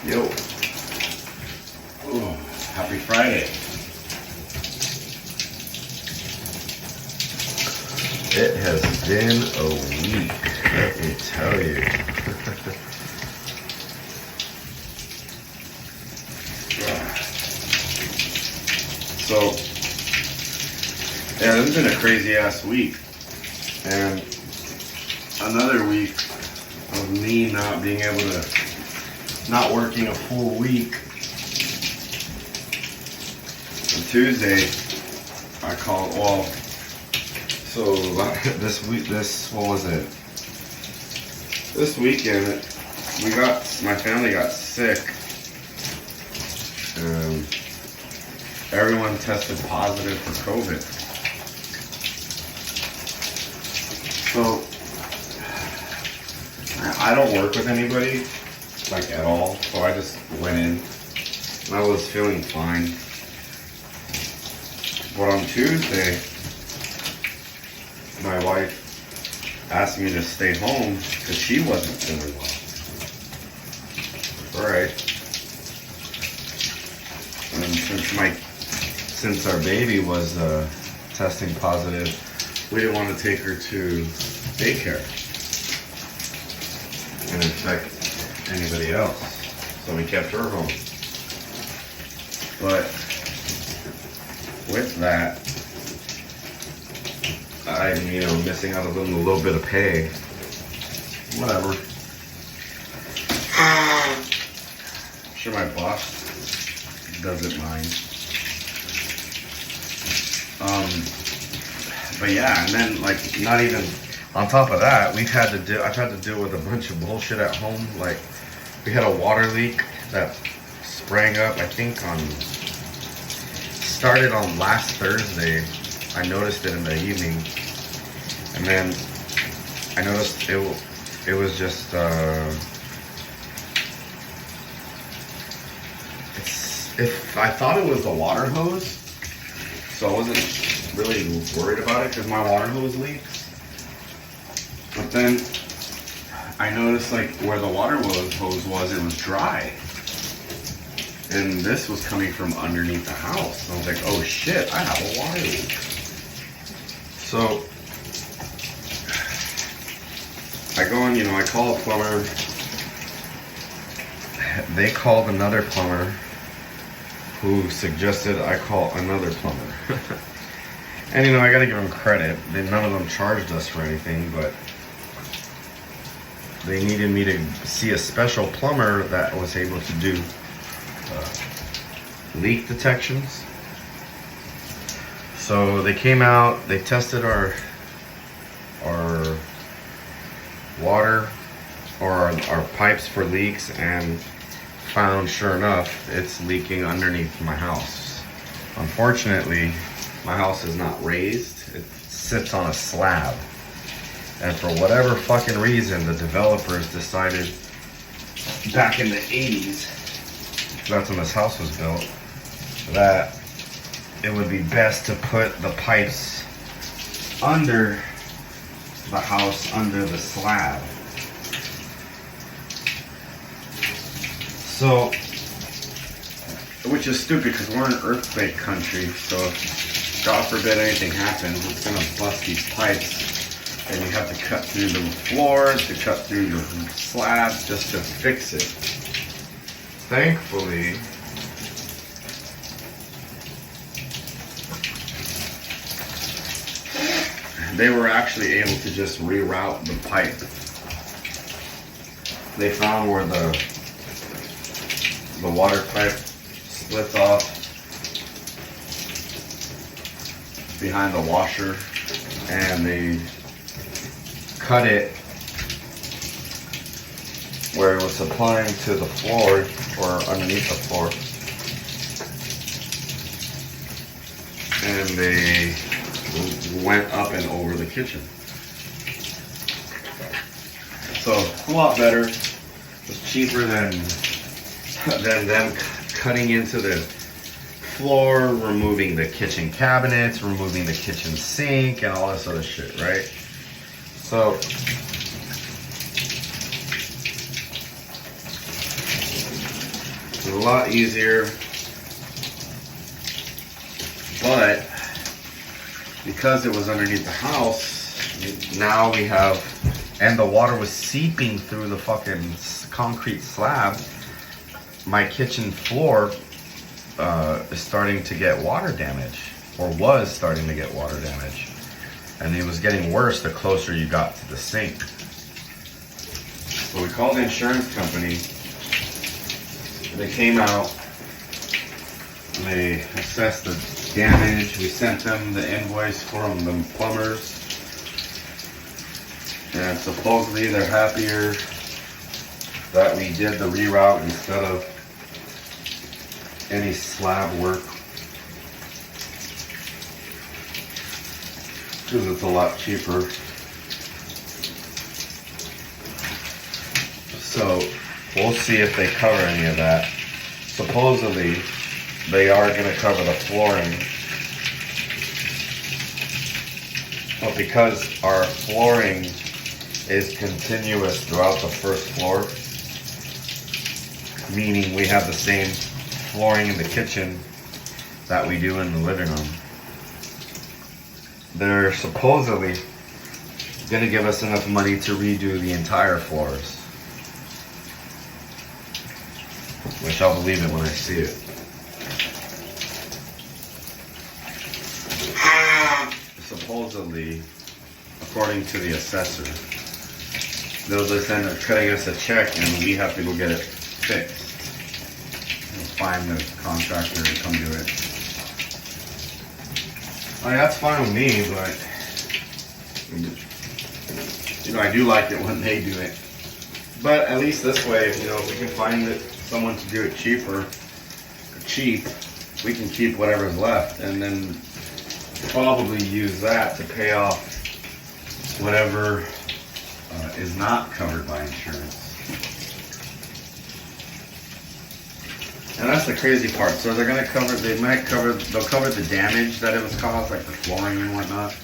Yo. Ooh, happy Friday. It has been a week, let me tell you. So, yeah, this has been a crazy ass week. And another week of me not being able to, not working a full week. On Tuesday, I called, well, so this week, what was it? This weekend, my family got sick. Everyone tested positive for COVID. So, I don't work with anybody, like at all, so I just went in, and I was feeling fine. But on Tuesday, my wife asked me to stay home because she wasn't feeling well. Alright. And since our baby was testing positive, we didn't want to take her to daycare and infect anybody else. So we kept her home. But with that, I'm, missing out on a little bit of pay. Whatever. I'm sure my boss doesn't mind. But yeah, and then not even on top of that, I've had to deal with a bunch of bullshit at home. Like, we had a water leak that sprang up, I think started on last Thursday. I noticed it in the evening, and then I noticed it was just if I thought it was the water hose, so I wasn't really worried about it because my water hose leaks. But then I noticed where the water hose was, it was dry. And this was coming from underneath the house. And I was like, oh shit, I have a water leak. So I go in, I call a plumber. They called another plumber who suggested I call another plumber. And I gotta give them credit. None of them charged us for anything, but they needed me to see a special plumber that was able to do leak detections. So they came out, they tested our water or our pipes for leaks, and found, sure enough, it's leaking underneath my house. Unfortunately, my house is not raised. It sits on a slab. And for whatever fucking reason, the developers decided back in the 80s, that's when this house was built, that it would be best to put the pipes under the house, under the slab. So, which is stupid because we're an earthquake country, so if God forbid anything happens, it's gonna bust these pipes. And you have to cut through the floors, to cut through the slabs just to fix it. Thankfully, they were actually able to just reroute the pipe. They found where the water pipe splits off behind the washer, and they cut it where it was supplying to the floor or underneath the floor, and they went up and over the kitchen. So a lot better. It's cheaper than them cutting into the floor, removing the kitchen cabinets, removing the kitchen sink, and all this other shit, right? So It's a lot easier, but because it was underneath the house, now we have, and the water was seeping through the fucking concrete slab, my kitchen floor is starting to get water damage, or was starting to get water damage. And it was getting worse the closer you got to the sink. So we called the insurance company. They came out, and they assessed the damage. We sent them the invoice from the plumbers. And supposedly they're happier that we did the reroute instead of any slab work. Because it's a lot cheaper. So we'll see if they cover any of that. Supposedly they are going to cover the flooring. But because our flooring is continuous throughout the first floor, meaning we have the same flooring in the kitchen that we do in the living room, they're supposedly going to give us enough money to redo the entire floors. Which I'll believe it when I see it. Supposedly, according to the assessor, they'll just end up cutting us a check and we have to go get it fixed. We'll find the contractor to come do it. I mean, that's fine with me, but you know, I do like it when they do it. But at least this way, you know, if we can find someone to do it cheap, we can keep whatever's left and then probably use that to pay off whatever is not covered by insurance. And that's the crazy part. So they're gonna cover, they'll cover the damage that it was caused, like the flooring and whatnot,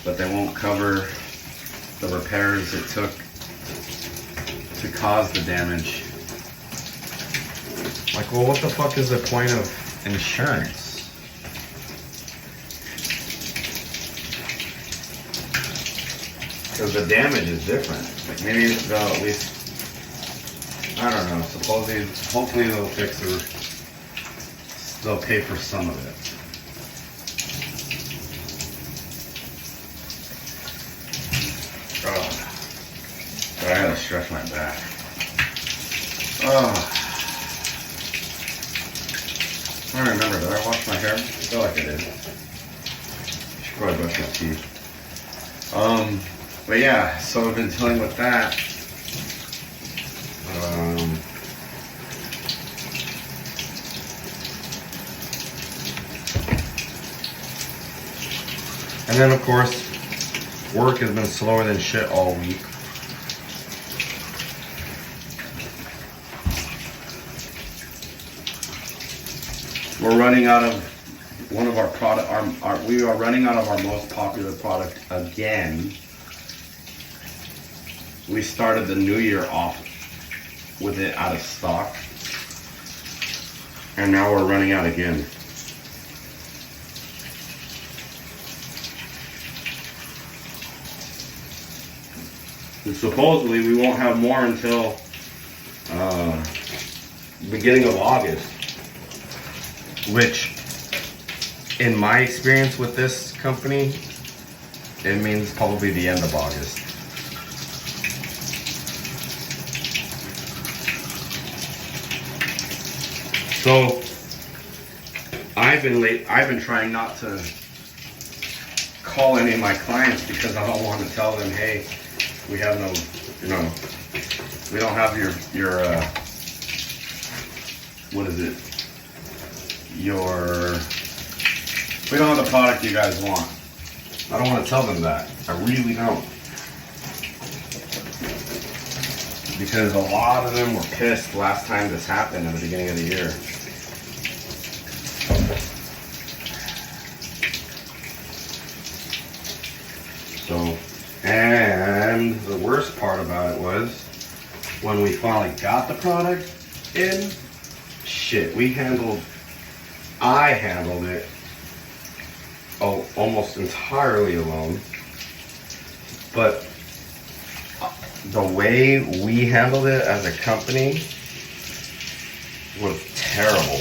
but they won't cover the repairs it took to cause the damage. Like, well, what the fuck is the point of insurance? Because the damage is different. Like, maybe they'll at least, I don't know, supposedly, hopefully they'll fix it, they'll pay for some of it. Oh, I gotta stretch my back. Oh. I don't remember, did I wash my hair? I feel like I did. I should probably brush my teeth. But yeah, so I've been dealing with that. And then of course, work has been slower than shit all week. We're running out of one of our product. We are running out of our most popular product again. We started the new year off with it out of stock, and now we're running out again. And supposedly we won't have more until beginning of August, which in my experience with this company, it means probably the end of August. So I've been trying not to call any of my clients because I don't want to tell them, hey, we have no, you know, we don't have your what is it? We don't have the product you guys want. I don't want to tell them that. I really don't. Because a lot of them were pissed last time this happened at the beginning of the year. So, and the worst part about it was when we finally got the product, in shit. I handled it almost entirely alone. But the way we handled it as a company was terrible.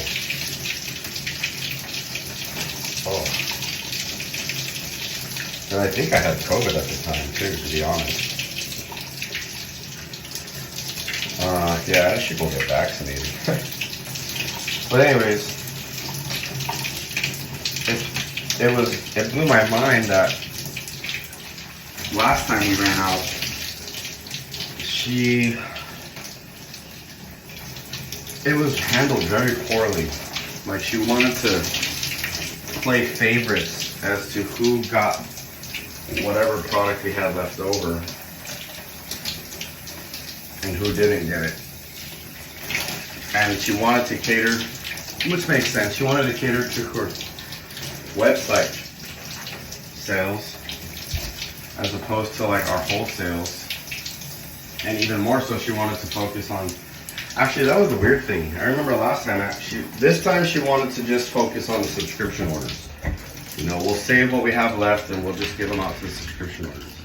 Oh. And I think I had COVID at the time too, to be honest. Yeah, I should go get vaccinated. But anyways, it blew my mind that last time we ran out, it was handled very poorly. Like, she wanted to play favorites as to who got whatever product we had left over and who didn't get it. And she wanted to cater, which makes sense, she wanted to cater to her website sales as opposed to like our wholesales. And even more so, she wanted to focus on, actually that was the weird thing. I remember last time, this time she wanted to just focus on the subscription orders. You know, we'll save what we have left and we'll just give them out to the subscription orders.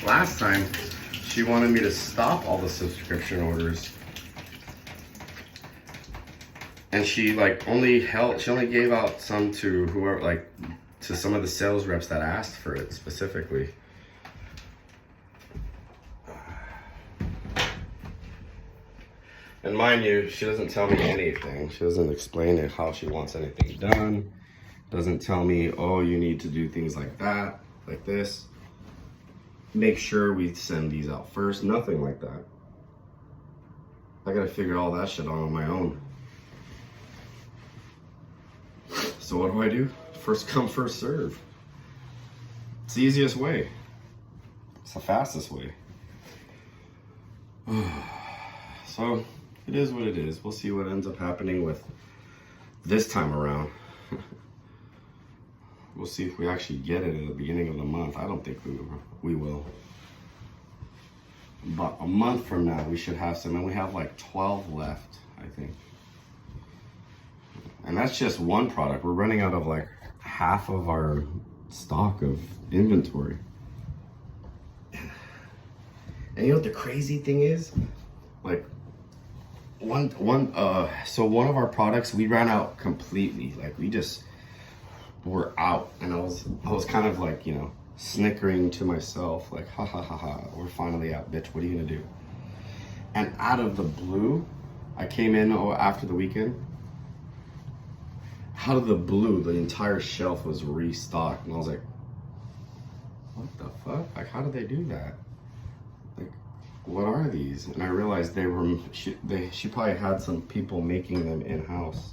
Last time, she wanted me to stop all the subscription orders. And she only gave out some to whoever, to some of the sales reps that asked for it specifically. And mind you, she doesn't tell me anything. She doesn't explain it, how she wants anything done. Doesn't tell me, oh, you need to do things like that, like this. Make sure we send these out first. Nothing like that. I gotta figure all that shit out on my own. So what do? First come, first serve. It's the easiest way. It's the fastest way. So it is what it is. We'll see what ends up happening with this time around. We'll see if we actually get it at the beginning of the month. I don't think we will. But a month from now, we should have some, and we have like 12 left, I think. And that's just one product. We're running out of like half of our stock of inventory. And you know what the crazy thing is? Like so one of our products, we ran out completely. Like we're out. And I was kind of like, you know, snickering to myself, like, ha ha ha ha, we're finally out, bitch, what are you gonna do? And out of the blue, I came in after the weekend. Out of the blue, the entire shelf was restocked, and I was like, what the fuck? Like, how did they do that? Like, what are these? And I realized she probably had some people making them in-house.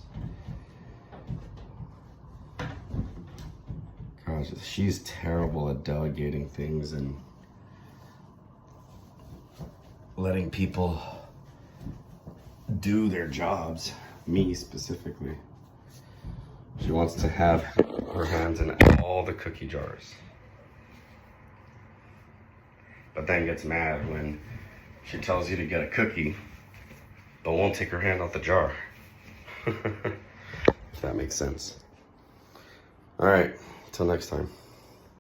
Gosh, she's terrible at delegating things and letting people do their jobs, me specifically. She wants to have her hands in all the cookie jars. But then gets mad when she tells you to get a cookie, but won't take her hand off the jar. If that makes sense. All right, till next time.